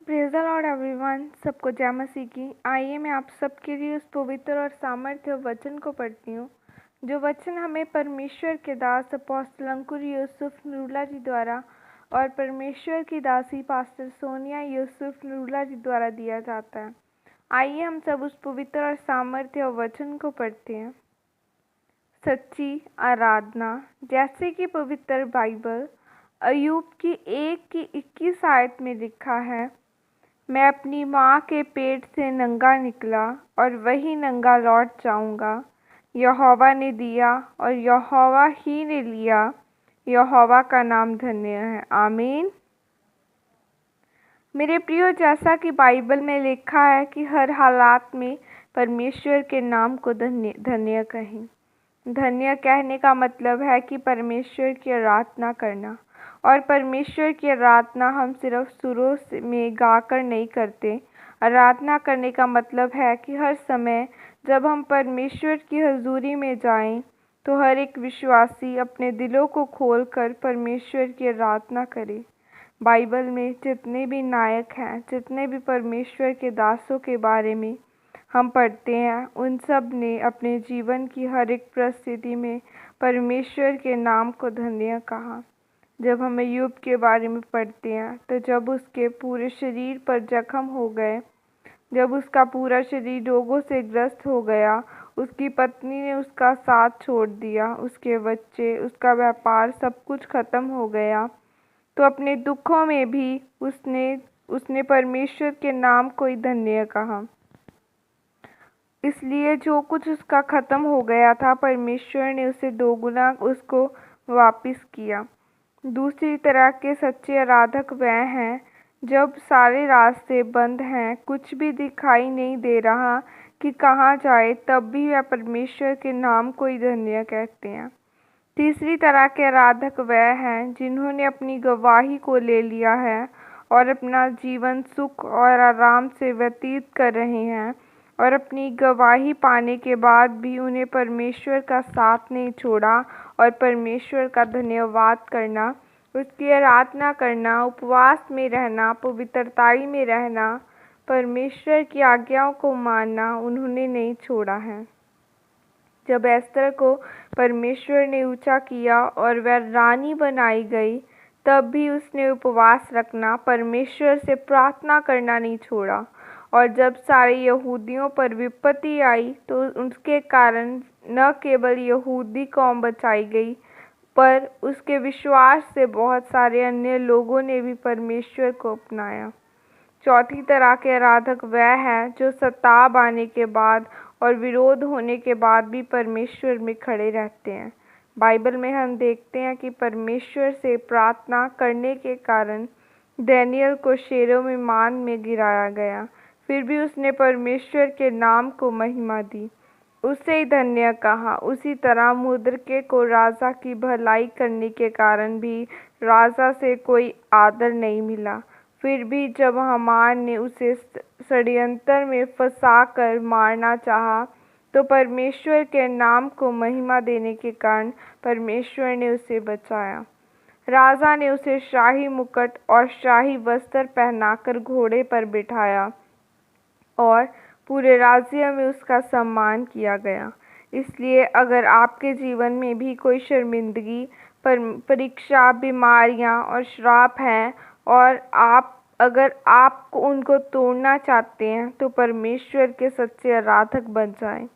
Praise the Lord everyone. सबको जय मसीह की। आइए मैं आप सबके लिए उस पवित्र और सामर्थ्य वचन को पढ़ती हूँ, जो वचन हमें परमेश्वर के दास अपोस्तल अंकुर यूसुफ नरूला जी द्वारा और परमेश्वर की दासी पास्टर सोनिया यूसुफ नरूला जी द्वारा दिया जाता है। आइए हम सब उस पवित्र और सामर्थ्य वचन को पढ़ते हैं। सच्ची आराधना। जैसे कि पवित्र बाइबल अय्यूब की 1:21 आयत में लिखा है, मैं अपनी माँ के पेट से नंगा निकला और वही नंगा लौट जाऊंगा। यहोवा ने दिया और यहोवा ही ने लिया। यहोवा का नाम धन्य है। आमीन। मेरे प्रियो, जैसा कि बाइबल में लिखा है कि हर हालात में परमेश्वर के नाम को धन्य धन्य कहें। धन्य कहने का मतलब है कि परमेश्वर की आराधना करना। और परमेश्वर की आराधना हम सिर्फ सुरों में गाकर नहीं करते। आराधना करने का मतलब है कि हर समय जब हम परमेश्वर की हजूरी में जाएं, तो हर एक विश्वासी अपने दिलों को खोलकर परमेश्वर की आराधना करे। बाइबल में जितने भी नायक हैं, जितने भी परमेश्वर के दासों के बारे में हम पढ़ते हैं, उन सब ने अपने जीवन की हर एक परिस्थिति में परमेश्वर के नाम को धन्य कहा। जब हम अय्यूब के बारे में पढ़ते हैं, तो जब उसके पूरे शरीर पर जख्म हो गए, जब उसका पूरा शरीर रोगों से ग्रस्त हो गया, उसकी पत्नी ने उसका साथ छोड़ दिया, उसके बच्चे, उसका व्यापार सब कुछ खत्म हो गया, तो अपने दुखों में भी उसने परमेश्वर के नाम को ही धन्य कहा। इसलिए जो कुछ उसका खत्म हो गया था, परमेश्वर ने उसे दोगुना उसको वापस किया। दूसरी तरह के सच्चे आराधक वह हैं जब सारे रास्ते बंद हैं, कुछ भी दिखाई नहीं दे रहा कि कहाँ जाए, तब भी वह परमेश्वर के नाम को ही धन्य कहते हैं। तीसरी तरह के आराधक वह हैं जिन्होंने अपनी गवाही को ले लिया है और अपना जीवन सुख और आराम से व्यतीत कर रहे हैं, और अपनी गवाही पाने के बाद भी उन्हें परमेश्वर का साथ नहीं छोड़ा, और परमेश्वर का धन्यवाद करना, उसकी आराधना करना, उपवास में रहना, पवित्रताई में रहना, परमेश्वर की आज्ञाओं को मानना उन्होंने नहीं छोड़ा है। जब एस्तर को परमेश्वर ने ऊंचा किया और वह रानी बनाई गई, तब भी उसने उपवास रखना, परमेश्वर से प्रार्थना करना नहीं छोड़ा। और जब सारे यहूदियों पर विपत्ति आई, तो उसके कारण न केवल यहूदी कौम बचाई गई, पर उसके विश्वास से बहुत सारे अन्य लोगों ने भी परमेश्वर को अपनाया। चौथी तरह के आराधक वह है जो सताव आने के बाद और विरोध होने के बाद भी परमेश्वर में खड़े रहते हैं। बाइबल में हम देखते हैं कि परमेश्वर से प्रार्थना करने के कारण दानिय्येल को शेरों में मान में गिराया गया, फिर भी उसने परमेश्वर के नाम को महिमा दी, उसे ही धन्य कहा। उसी तरह मुर्दके को राजा की भलाई करने के कारण भी राजा से कोई आदर नहीं मिला, फिर भी जब हामान ने उसे षड्यंत्र में फंसाकर मारना चाहा, तो परमेश्वर के नाम को महिमा देने के कारण परमेश्वर ने उसे बचाया। राजा ने उसे शाही मुकुट और शाही वस्त्र पहनाकर घोड़े पर बिठाया और पूरे राज्य में उसका सम्मान किया गया। इसलिए अगर आपके जीवन में भी कोई शर्मिंदगी, परीक्षा, बीमारियां और श्राप हैं, और अगर आप उनको तोड़ना चाहते हैं, तो परमेश्वर के सच्चे आराधक बन जाएं।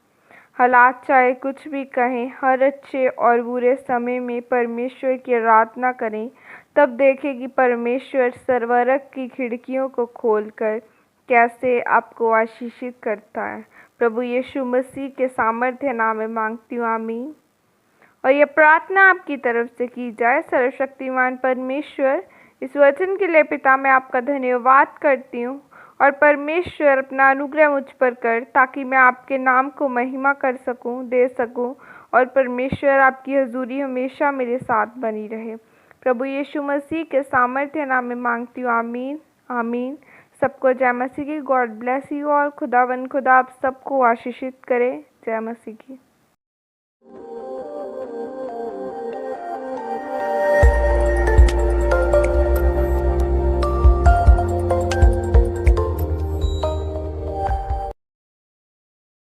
हालात चाहे कुछ भी कहें, हर अच्छे और बुरे समय में परमेश्वर की आराधना करें, तब देखें कि परमेश्वर सर्वरग की खिड़कियों को खोलकर कैसे आपको आशीषित करता है। प्रभु यीशु मसीह के सामर्थ्य नाम में मांगती हूँ, आमीन। और यह प्रार्थना आपकी तरफ से की जाए। सर्वशक्तिमान परमेश्वर, इस वचन के लिए पिता मैं आपका धन्यवाद करती हूँ, और परमेश्वर अपना अनुग्रह मुझ पर कर, ताकि मैं आपके नाम को महिमा कर सकूँ, दे सकूँ, और परमेश्वर आपकी हजूरी हमेशा मेरे साथ बनी रहे। प्रभु यीशु मसीह के सामर्थ्य नाम में मांगती हूँ, आमीन आमीन। सबको जय मसीह की। God bless you. और खुदा आप सबको आशीषित करे। जय मसीह की।